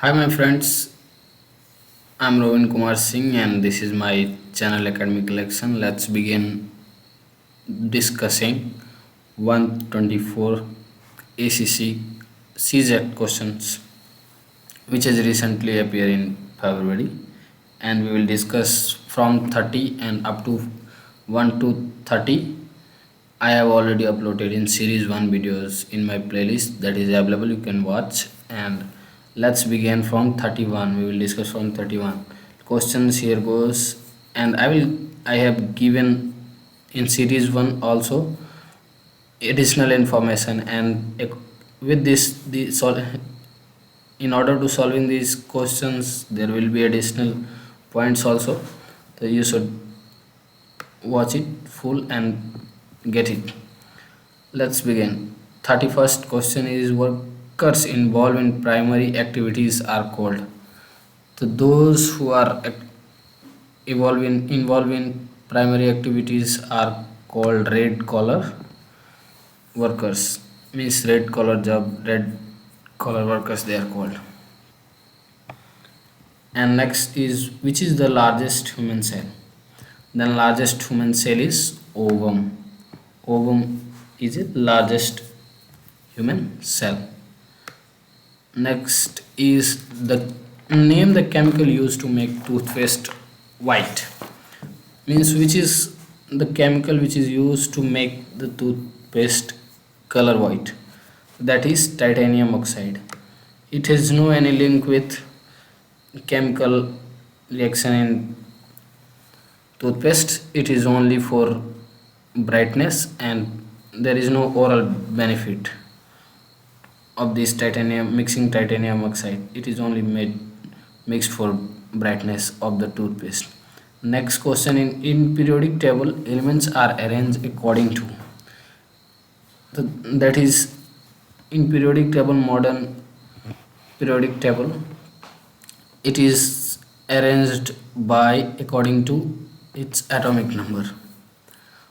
Hi, my friends. I'm Rovin Kumar Singh, and this is my channel Academic Collection. Let's begin discussing 124 ACC CZ questions, which has recently appeared in February, and we will discuss from 30 and up to 1 to 30. I have already uploaded in series 1 videos in my playlist that is available. You can watch, and let's begin from 31. We will discuss from 31 questions. Here goes, and I have given in series 1 also additional information, and with this in order to solving these questions there will be additional points also, so you should watch it full and get it. Let's begin. 31st question is workers involved in primary activities are called. So those who are involved in primary activities are called red collar workers. Means red collar job, red collar workers they are called. And next is which is the largest human cell? The largest human cell is ovum. Ovum is the largest human cell. Next is the name the chemical used to make toothpaste white. Means which is the chemical which is used to make the toothpaste color white. That is titanium oxide. It has no any link with chemical reaction in toothpaste. It is only for brightness, and there is no oral benefit of this titanium mixing titanium oxide. It is only made mixed for brightness of the toothpaste. Next question, in periodic table elements are arranged according to the, that is in periodic table, modern periodic table, it is arranged by according to its atomic number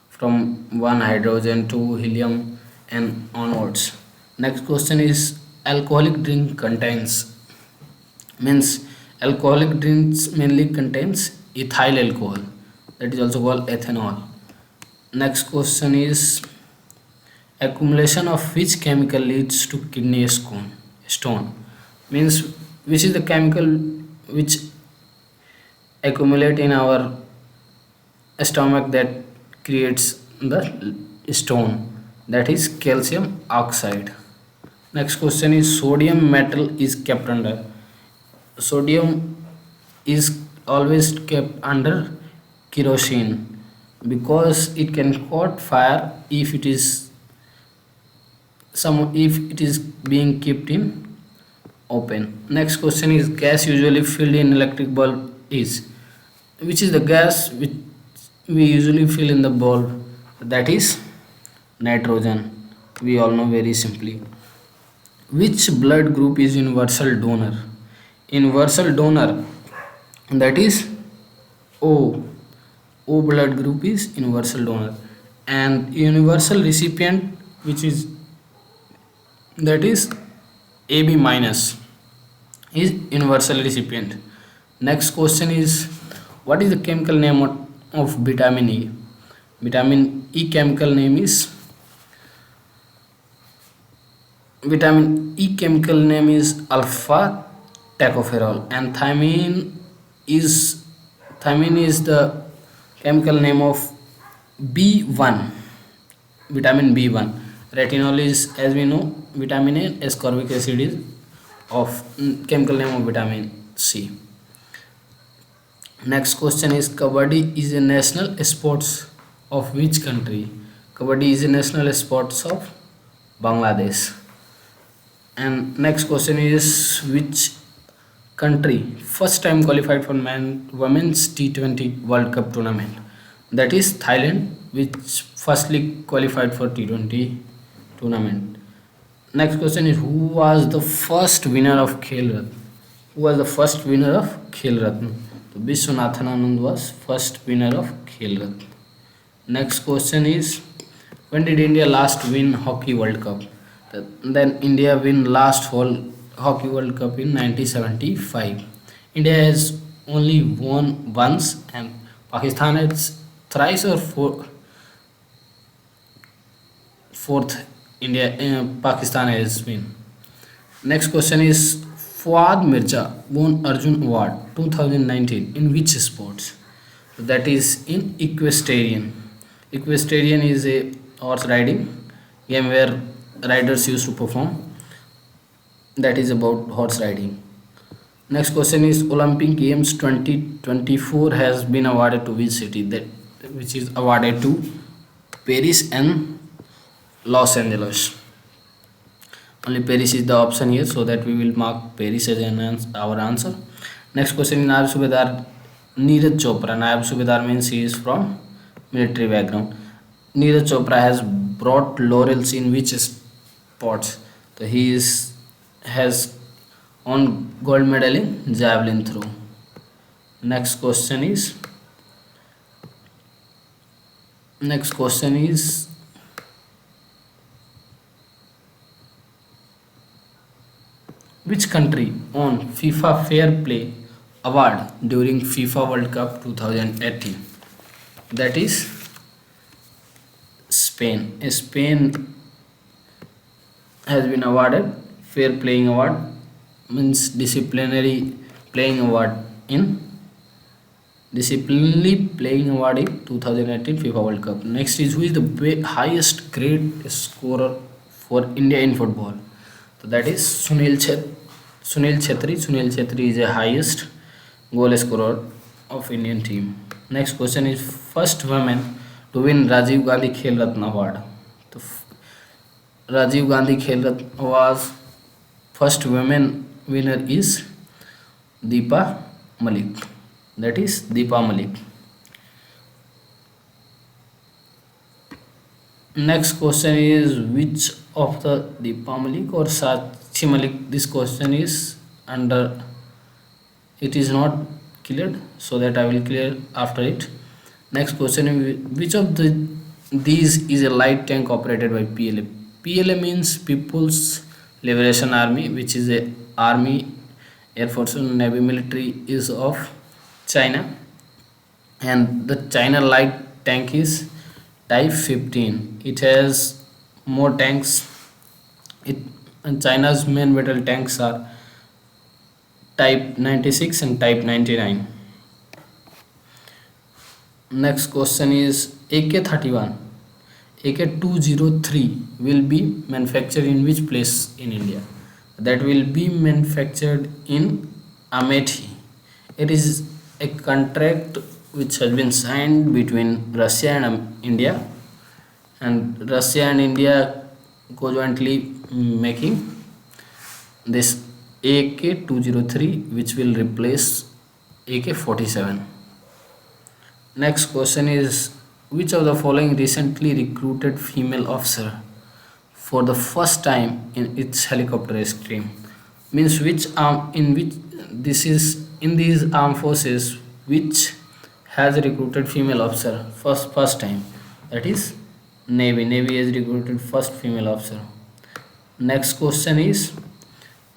from 1 hydrogen to helium and onwards. Next question is alcoholic drink contains, means alcoholic drinks mainly contains ethyl alcohol, that is also called ethanol. Next question is accumulation of which chemical leads to kidney stone, means which is the chemical which accumulate in our stomach that creates the stone, that is calcium oxide. Next question is sodium metal is kept under, sodium is always kept under kerosene because it can caught fire if it is being kept in open. Next question is gas usually filled in electric bulb is, which is the gas which we usually fill in the bulb, that is nitrogen. We all know very simply. Which blood group is universal donor? Universal donor, that is O. O blood group is universal donor, and universal recipient which is, that is AB minus, is universal recipient. Next question is what is the chemical name of vitamin E? Vitamin E chemical name is, vitamin E chemical name is alpha tocopherol, and thymine is the chemical name of B1, vitamin B1. Retinol is, as we know, vitamin A. Ascorbic acid is of chemical name of vitamin C. Next question is kabaddi is a national sports of which country? Kabaddi is a national sports of Bangladesh. And next question is which country first time qualified for women's T20 World Cup tournament? That is Thailand, which firstly qualified for T20 tournament. Next question is who was the first winner of Khel Ratna? Who was the first winner of Khel Ratna? So Vishwanathan Anand was first winner of Khel Ratna. Next question is when did India last win Hockey World Cup? Then India win last Hockey World Cup in 1975. India has only won once, and Pakistan has thrice or fourth. Pakistan has been. Next question is Fuad Mirza won Arjun Award 2019 in which sports? That is in equestrian. Equestrian is a horse riding game where riders used to perform. That is about horse riding. Next question is Olympic Games 2024 has been awarded to which city? That which is awarded to Paris and Los Angeles. Only Paris is the option here, so that we will mark Paris as our answer. Next question is Naib Subedar Neeraj Chopra. Naib Subedar means he is from military background. Neeraj Chopra has brought laurels in which sports? So he is has won gold medal in javelin throw. Next question is next question is which country won FIFA Fair Play Award during FIFA World Cup 2018? That is Spain. Spain has been awarded Fair Playing Award, means disciplinary playing award in disciplinary playing award in 2018 FIFA World Cup. Next is who is the highest grade scorer for India in football? So that is Sunil Chetri. Sunil Chetri is the highest goal scorer of Indian team. Next question is first woman to win Rajiv Gandhi Khel Ratna Award. So Rajiv Gandhi Khel Ratna was first women winner is Deepa Malik. That is Deepa Malik. Next question is which of the Deepa Malik or Sakshi Malik? This question is under, it is not cleared, so that I will clear after it. Next question is which of these is a light tank operated by PLA? PLA means People's Liberation Army, which is a army, air force and navy military is of China, and the China light tank is type 15. It has more tanks. It and China's main battle tanks are type 96 and type 99. Next question is AK-31 AK-203 will be manufactured in which place in India? That will be manufactured in Amethi. It is a contract which has been signed between Russia and India, and Russia and India conjointly making this AK-203 which will replace AK-47. Next question is which of the following recently recruited female officer for the first time in its helicopter stream? Means which arm in which this is in these armed forces which has recruited female officer first time? That is Navy. Navy has recruited first female officer. Next question is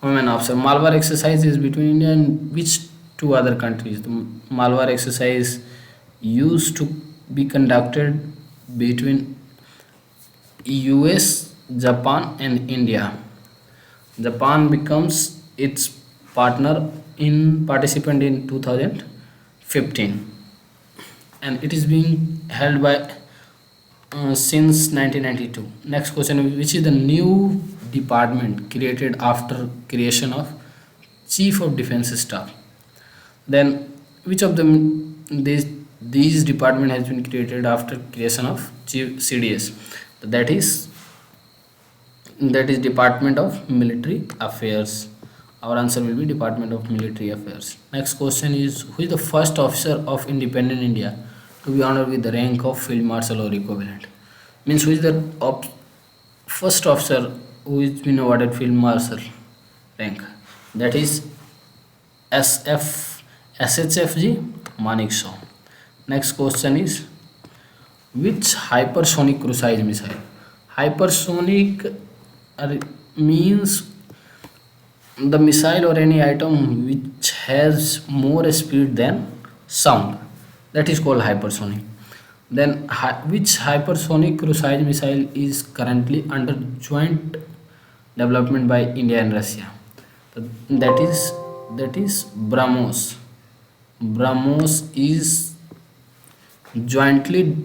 women officer. Malabar exercise is between India and which two other countries? The Malabar exercise used to be conducted between US, Japan and India. Japan becomes its participant in 2015, and it is being held by since 1992. Next question is which is the new department created after creation of Chief of Defence Staff? Then which of them these department has been created after creation of Chief CDS? That is Department of Military Affairs. Our answer will be Department of Military Affairs. Next question is who is the first officer of independent India to be honored with the rank of Field Marshal or equivalent? Means who is the first officer who has been awarded Field Marshal rank? That is SHFG Manik Shaw. Next question is which hypersonic cruise missile? Hypersonic means The missile or any item which has more speed than sound, that is called hypersonic. Then which hypersonic cruise missile is currently under joint development by India and Russia? That is that is BrahMos. BrahMos is jointly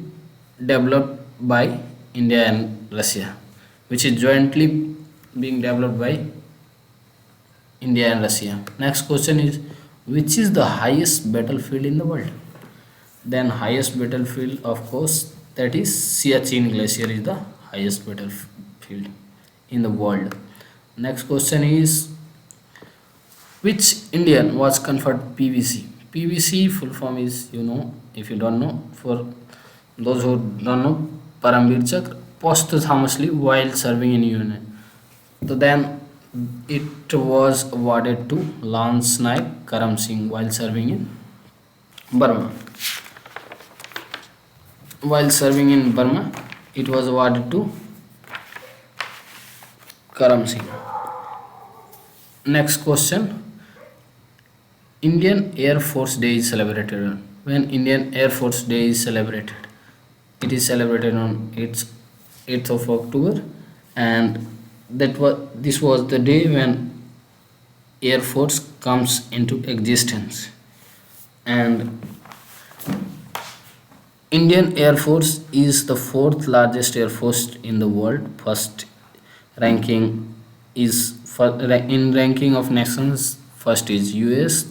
developed by India and Russia, which is jointly being developed by India and Russia. Next question is, which is the highest battlefield in the world? Then highest battlefield, of course, that is Siachen Glacier is the highest battlefield in the world. Next question is, which Indian was conferred PVC? PVC full form is, if you don't know, for those who don't know, Paramveer Chakra, posthumously while serving in UN. So then it was awarded to Lance Naik Karam Singh while serving in Burma. While serving in Burma, it was awarded to Karam Singh. Next question. Indian Air Force Day is celebrated when Indian Air Force Day is celebrated. It is celebrated on 8th of October, and this was the day when Air Force comes into existence. And Indian Air Force is the fourth largest air force in the world. First ranking is in ranking of nations. First is US,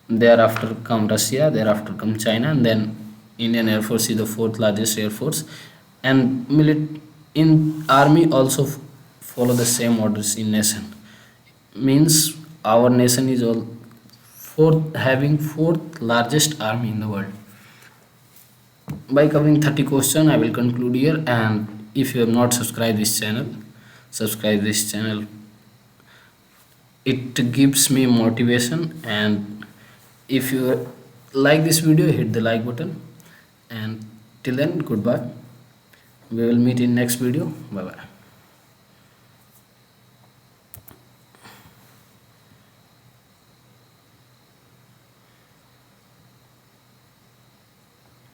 thereafter come Russia, thereafter come China, and then Indian Air Force is the fourth largest air force. And in army also follow the same orders in nation. Means our nation is all having fourth largest army in the world. By covering 30 questions, I will conclude here. And if you have not subscribed this channel, subscribe this channel. It gives me motivation. And if you like this video, hit the like button. And till then, goodbye. We will meet in next video. Bye bye.